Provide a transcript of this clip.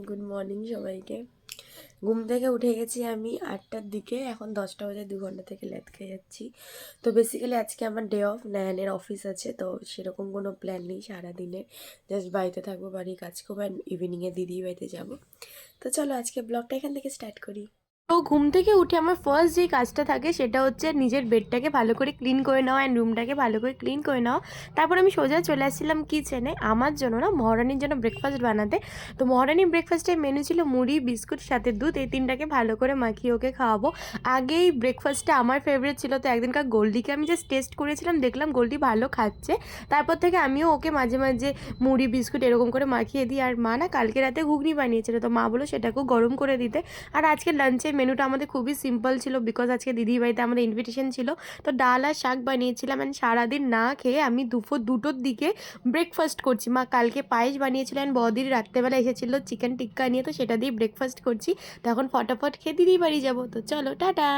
Good morning সবাইকে। ঘুম থেকে উঠে গেছি আমি 8টার দিকে, এখন 10টা বাজে। 2 ঘন্টা থেকে ল্যাদ খেয়ে যাচ্ছি। তো বেসিক্যালি আজকে আমার ডে অফ, নায়ানের অফিস আছে, তো সেরকম কোনো প্ল্যান নেই সারাদিনের। জাস্ট বাড়িতে থাকবো, বাড়ির কাজ করবো, অ্যান্ড ইভিনিংয়ে দিদি বাড়িতে যাবো। তো চলো আজকে ব্লগটা এখান থেকে স্টার্ট করি। তো ঘুম থেকে উঠে আমার ফার্স্ট যে কাজটা থাকে সেটা হচ্ছে নিজের বেডটাকে ভালো করে ক্লিন করে নেওয়া অ্যান্ড রুমটাকে ভালো করে ক্লিন করে নেওয়া। তারপর আমি সোজা চলে আসছিলাম কিচেনে, আমার জন্য না, মহারানীর জন্য ব্রেকফাস্ট বানাতে। তো মহারানির ব্রেকফাস্টের মেনু ছিল মুড়ি, বিস্কুট, সাথে দুধ। এই তিনটাকে ভালো করে মাখিয়ে ওকে খাওয়াবো। আগেই ব্রেকফাস্টটা আমার ফেভারিট ছিল, তো একদিনকার গোল্ডিকে আমি জাস্ট টেস্ট করেছিলাম, দেখলাম গোল্ডি ভালো খাচ্ছে। তারপর থেকে আমিও ওকে মাঝে মাঝে মুড়ি, বিস্কুট এরকম করে মাখিয়ে দিই। আর মা না কালকে রাতে ঘুগনি বানিয়েছিল, তো মা বলো সেটাকেও গরম করে দিতে। আর আজকে লাঞ্চের মেনুটা আমাদের খুবই সিম্পল ছিল, বিকজ আজকে দিদির বাড়িতে আমাদের ইনভিটেশন ছিল। তো ডাল আর শাক বানিয়েছিলাম, অ্যান্ড সারাদিন না খেয়ে আমি দুপুর 2টোর দিকে ব্রেকফাস্ট করছি। মা কালকে পায়েস বানিয়েছিলেন, বদির রাত্রেবেলা এসেছিলো চিকেন টিক্কা নিয়ে, তো সেটা দিয়ে ব্রেকফাস্ট করছি। তখন ফটাফট খেয়ে দিদির বাড়ি যাবো। তো চলো টাটা।